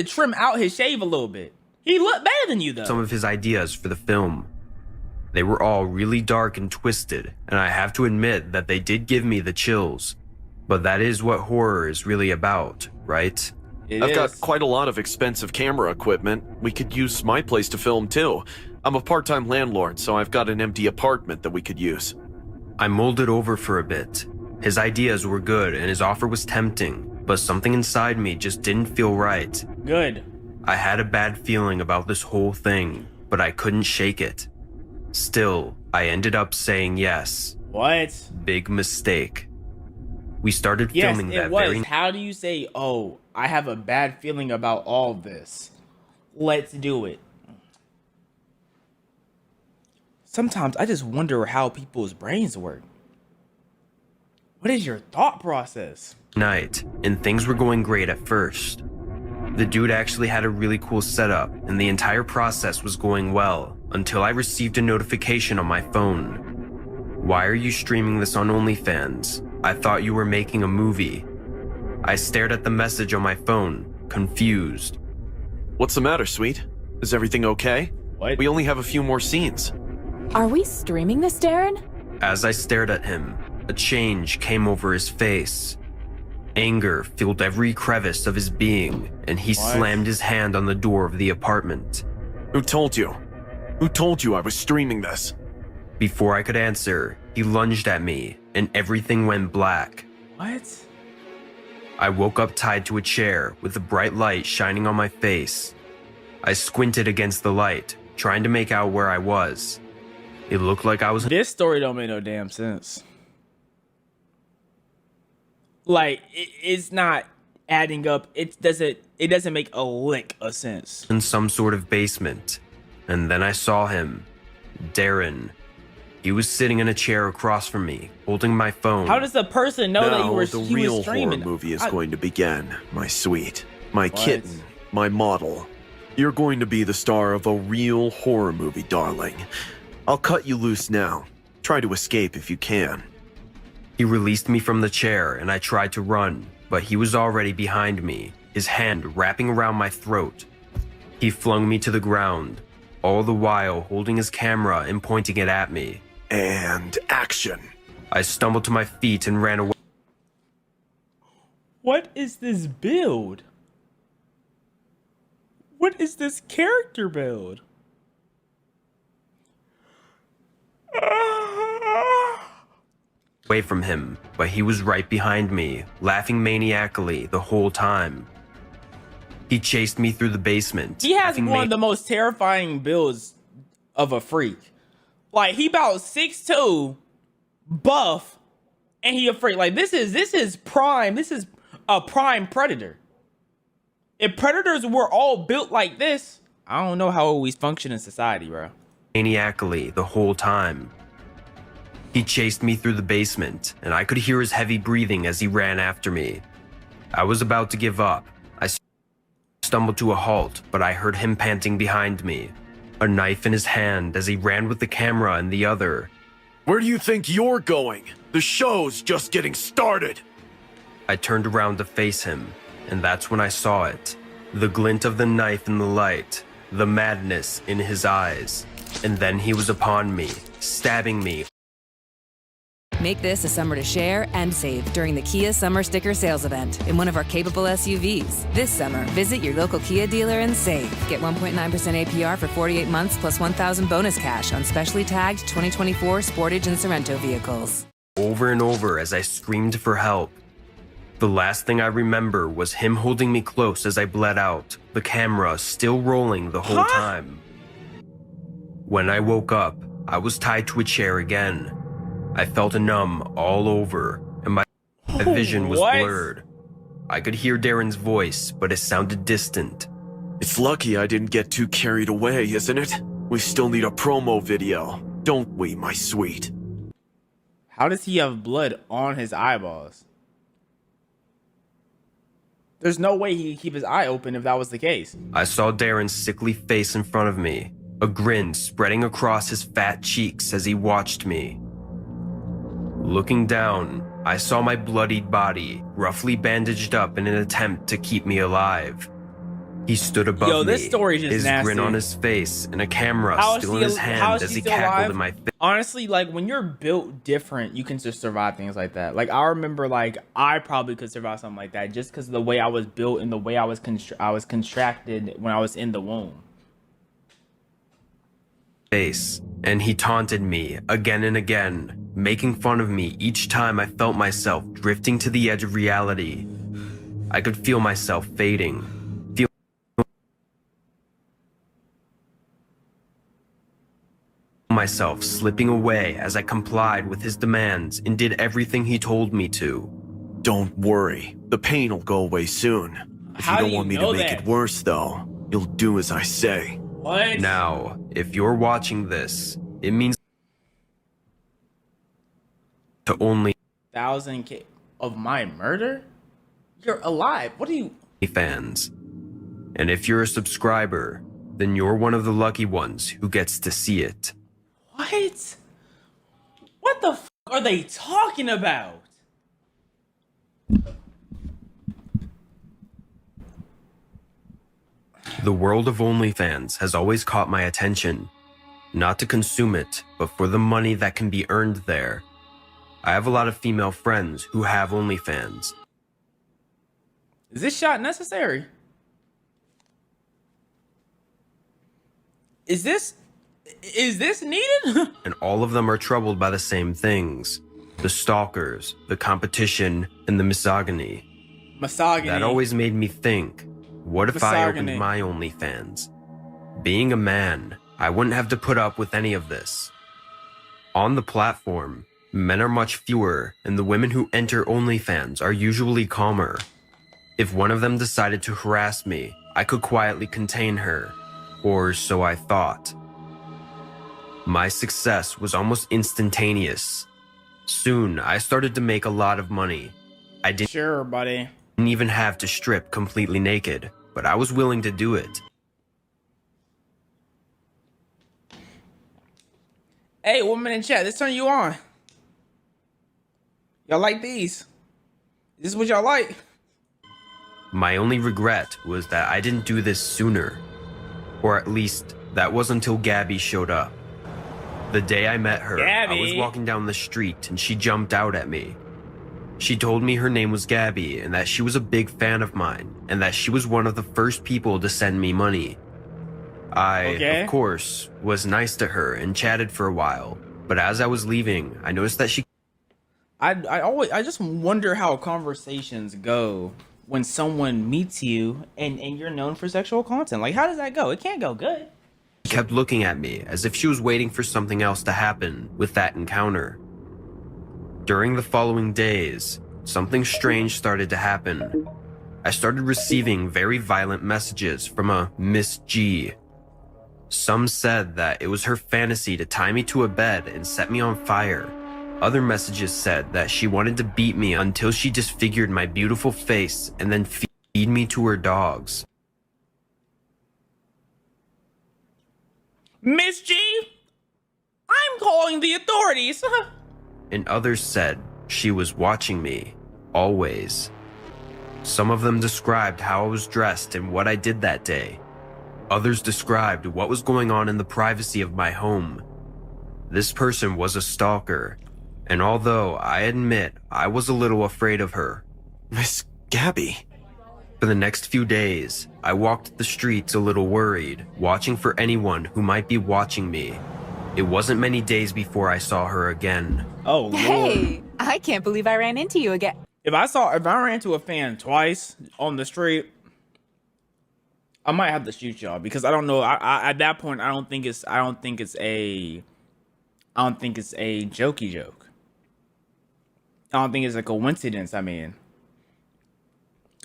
to trim out his shave a little bit. He looked better than you, though. Some of his ideas for the film. They were all really dark and twisted, and I have to admit that they did give me the chills. But that is what horror is really about, right? I've got quite a lot of expensive camera equipment. We could use my place to film too. I'm a part-time landlord, so I've got an empty apartment that we could use. I mulled it over for a bit. His ideas were good and his offer was tempting, but something inside me just didn't feel right. Good. I had a bad feeling about this whole thing, but I couldn't shake it. Still, I ended up saying yes. What? Big mistake. We started filming that very night. How do you say, oh, I have a bad feeling about all this? Let's do it. Sometimes I just wonder how people's brains work. What is your thought process? Night, and things were going great at first. The dude actually had a really cool setup, and the entire process was going well, until I received a notification on my phone. Why are you streaming this on OnlyFans? I thought you were making a movie. I stared at the message on my phone, confused. What's the matter, sweet? Is everything okay? What? We only have a few more scenes. Are we streaming this, Darren? As I stared at him, a change came over his face. Anger filled every crevice of his being, and he slammed his hand on the door of the apartment. Who told you? Who told you I was streaming this? Before I could answer, he lunged at me, and everything went black. What? I woke up tied to a chair with a bright light shining on my face. I squinted against the light, trying to make out where I was. It looked like I was... This story don't make no damn sense. Like, it's not adding up. It doesn't make a lick of sense. In some sort of basement. And then I saw him. Darren. He was sitting in a chair across from me, holding my phone. How does the person know that you were the he real was streaming? horror movie is going to begin, my sweet. My kitten, my model. You're going to be the star of a real horror movie, darling. I'll cut you loose now. Try to escape if you can. He released me from the chair and I tried to run, but he was already behind me, his hand wrapping around my throat. He flung me to the ground, all the while holding his camera and pointing it at me. And action. I stumbled to my feet and ran away. What is this build? What is this character build? Away from him, but he was right behind me, laughing maniacally the whole time. He chased me through the basement. He has one of the most terrifying builds of a freak. Like, he about 6'2", buff, and he a freak. Like, this is prime. This is a prime predator. If predators were all built like this, I don't know how we function in society, bro. Maniacally the whole time. He chased me through the basement, and I could hear his heavy breathing as he ran after me. I was about to give up. I stumbled to a halt, but I heard him panting behind me, a knife in his hand as he ran with the camera in the other. Where do you think you're going? The show's just getting started. I turned around to face him, and that's when I saw it. The glint of the knife in the light, the madness in his eyes. And then he was upon me, stabbing me. Make this a summer to share and save during the Kia Summer Sticker Sales Event in one of our capable SUVs. This summer, visit your local Kia dealer and save. Get 1.9% APR for 48 months plus $1,000 bonus cash on specially tagged 2024 Sportage and Sorento vehicles. Over and over as I screamed for help. The last thing I remember was him holding me close as I bled out, the camera still rolling the whole time. When I woke up, I was tied to a chair again. I felt a numb all over, and my vision was blurred. I could hear Darren's voice, but it sounded distant. It's lucky I didn't get too carried away, isn't it? We still need a promo video, don't we, my sweet? How does he have blood on his eyeballs? There's no way he could keep his eye open if that was the case. I saw Darren's sickly face in front of me, a grin spreading across his fat cheeks as he watched me. Looking down, I saw my bloodied body, roughly bandaged up in an attempt to keep me alive. He stood above Yo, me, this story is just his nasty. grin on his face, and a camera How is still in she- his how hand is as she he still cackled alive? in my face. Honestly, like when you're built different, you can just survive things like that. Like I remember, like I probably could survive something like that just because of the way I was built and the way I was contracted when I was in the womb. Face, and he taunted me again and again, making fun of me each time I felt myself drifting to the edge of reality. I could feel myself fading, feel myself slipping away as I complied with his demands and did everything he told me to. Don't worry, the pain will go away soon. If How you do don't you want me know to make that? it worse, though, you'll do as I say. What? Now, if you're watching this, it means to only 1,000K of my murder? You're alive. What do you? fans. And if you're a subscriber, then you're one of the lucky ones who gets to see it. What? What the f are they talking about? The world of OnlyFans has always caught my attention. Not to consume it, but for the money that can be earned there. I have a lot of female friends who have OnlyFans. Is this shot necessary? Is this needed? And all of them are troubled by the same things. The stalkers, the competition, and the misogyny. Misogyny. That always made me think, what if I Misogyny. opened my OnlyFans? Being a man, I wouldn't have to put up with any of this. On the platform, men are much fewer, and the women who enter OnlyFans are usually calmer. If one of them decided to harass me, I could quietly contain her, or so I thought. My success was almost instantaneous. Soon, I started to make a lot of money. I didn't Sure, buddy. even have to strip completely naked, but I was willing to do it. Hey, woman in chat, let's turn you on. Y'all like these? Is this what y'all like? My only regret was that I didn't do this sooner. Or at least, that was until Gabby showed up. The day I met her, I was Gabby? walking down the street and she jumped out at me. She told me her name was Gabby and that she was a big fan of mine and that she was one of the first people to send me money. I, Okay. of course, was nice to her and chatted for a while, but as I was leaving, I noticed that she I just wonder how conversations go when someone meets you and you're known for sexual content. Like, how does that go? It can't go good. kept looking at me as if she was waiting for something else to happen with that encounter. During the following days, something strange started to happen. I started receiving very violent messages from a Miss G. Some said that it was her fantasy to tie me to a bed and set me on fire. Other messages said that she wanted to beat me until she disfigured my beautiful face and then feed me to her dogs. Miss G, I'm calling the authorities. And others said she was watching me, always. Some of them described how I was dressed and what I did that day. Others described what was going on in the privacy of my home. This person was a stalker, and although I admit I was a little afraid of her, Miss Gabby. for the next few days, I walked the streets a little worried, watching for anyone who might be watching me. It wasn't many days before I saw her again. Oh, Lord. Hey, I can't believe I ran into you again. If I ran into a fan twice on the street, I might have to shoot y'all because I don't know. I at that point, I don't think it's a jokey joke. I don't think it's a coincidence. I mean,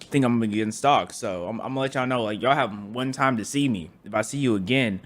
I think I'm gonna be getting stalked. So I'm gonna let y'all know, like, y'all have one time to see me. If I see you again,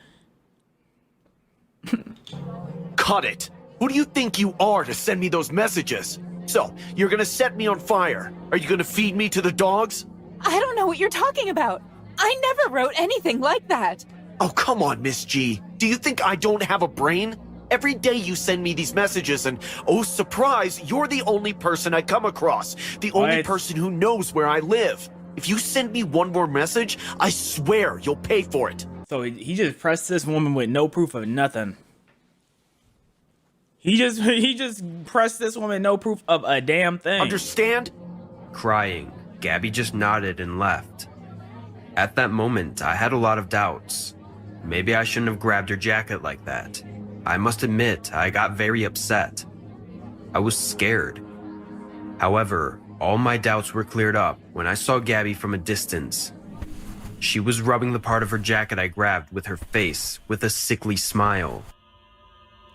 Cut it! Who do you think you are to send me those messages? So, you're gonna set me on fire? Are you gonna feed me to the dogs? I don't know what you're talking about. I never wrote anything like that. Oh, come on, Miss G. Do you think I don't have a brain? Every day you send me these messages and, oh surprise, you're the only person I come across. The only What? person who knows where I live. If you send me one more message, I swear you'll pay for it. So he just pressed this woman with no proof of nothing. He just pressed this woman no proof of a damn thing. Understand? Crying, Gabby just nodded and left. At that moment, I had a lot of doubts. Maybe I shouldn't have grabbed her jacket like that. I must admit, I got very upset. I was scared. However, all my doubts were cleared up when I saw Gabby from a distance. She was rubbing the part of her jacket I grabbed with her face with a sickly smile.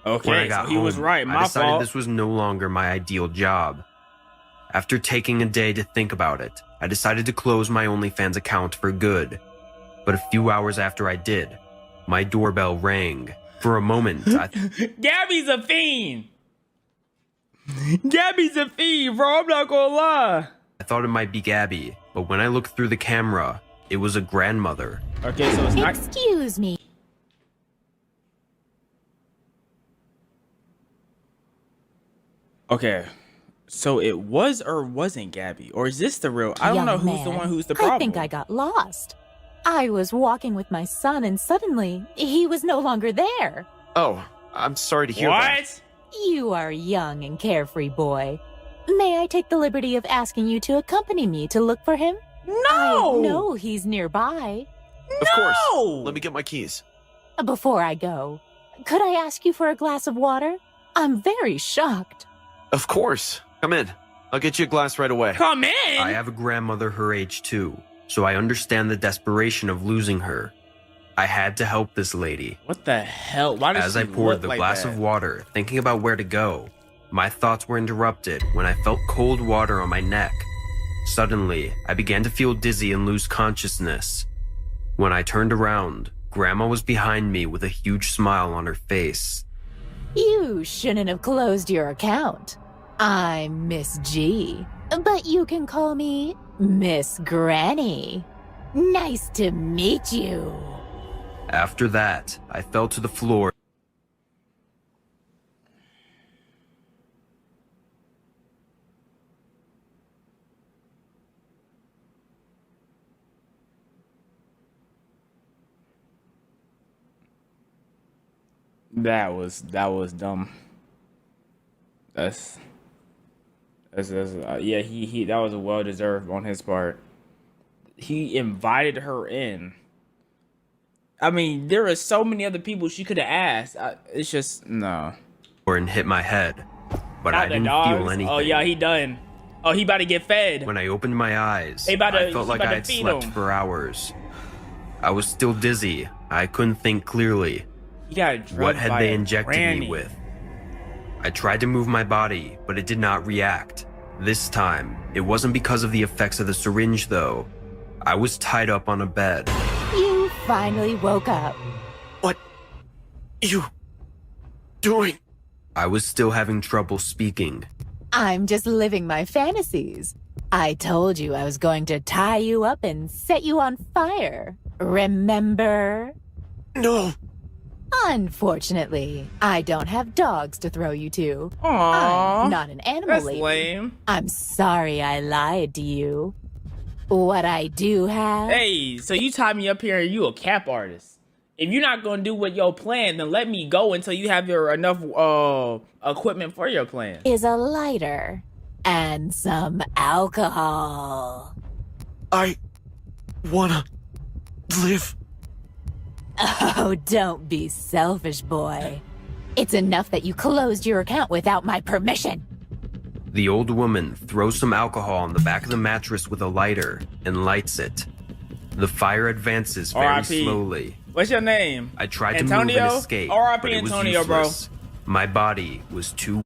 When I Okay, got so he was home, right. I My decided fault. this was no longer my ideal job. After taking a day to think about it, I decided to close my OnlyFans account for good. But a few hours after I did, my doorbell rang. For a moment, I Gabby's a fiend. Gabby's a fiend, bro. I'm not gonna lie. thought it might be Gabby, but when I looked through the camera, it was a grandmother. Okay, so it's not. Excuse me. Okay, so it was or wasn't Gabby, or is this the real? I don't know Young who's the man, one who's the problem. I think I got lost. I was walking with my son and suddenly he was no longer there. Oh, I'm sorry to hear that. What? You are a young and carefree boy. May I take the liberty of asking you to accompany me to look for him? No. I know he's nearby. Of course. No. Let me get my keys. Before I go, could I ask you for a glass of water? I'm very shocked. Of course. Come in. I'll get you a glass right away. Come in. I have a grandmother her age too, so I understand the desperation of losing her. I had to help this lady. What the hell? Why does As she I poured look the like glass that? of water, thinking about where to go, my thoughts were interrupted when I felt cold water on my neck. Suddenly, I began to feel dizzy and lose consciousness. When I turned around, Grandma was behind me with a huge smile on her face. You shouldn't have closed your account. I'm Miss G, but you can call me Miss Granny. Nice to meet you. After that, I fell to the floor. That was dumb. That's yeah. He that was well deserved on his part. He invited her in. I mean, there are so many other people she could have asked. It's just no. And hit my head, but Not I the didn't dogs. feel anything. Oh yeah, he done. Oh, he about to get fed. When I opened my eyes, They about to- I felt he's like about I to had feed slept him. for hours. I was still dizzy. I couldn't think clearly. He got drugged What had by they a injected granny. me with? I tried to move my body, but it did not react. This time, it wasn't because of the effects of the syringe, though. I was tied up on a bed. You finally woke up. What you doing? I was still having trouble speaking. I'm just living my fantasies. I told you I was going to tie you up and set you on fire. Remember? No. Unfortunately, I don't have dogs to throw you to. Aww, I'm not an animal that's lady. lame. I'm sorry I lied to you. What I do have Hey, so you tied me up here and you a cap artist. If you're not gonna do what your plan, then let me go until you have your enough equipment for your plan. is a lighter and some alcohol. I wanna live. Oh, don't be selfish, boy. It's enough that you closed your account without my permission. The old woman throws some alcohol on the back of the mattress with a lighter and lights it. The fire advances very R.I.P.. slowly. What's your name? I tried to Antonio? move and escape, R.I.P. but it was Antonio, bro. useless. My body was too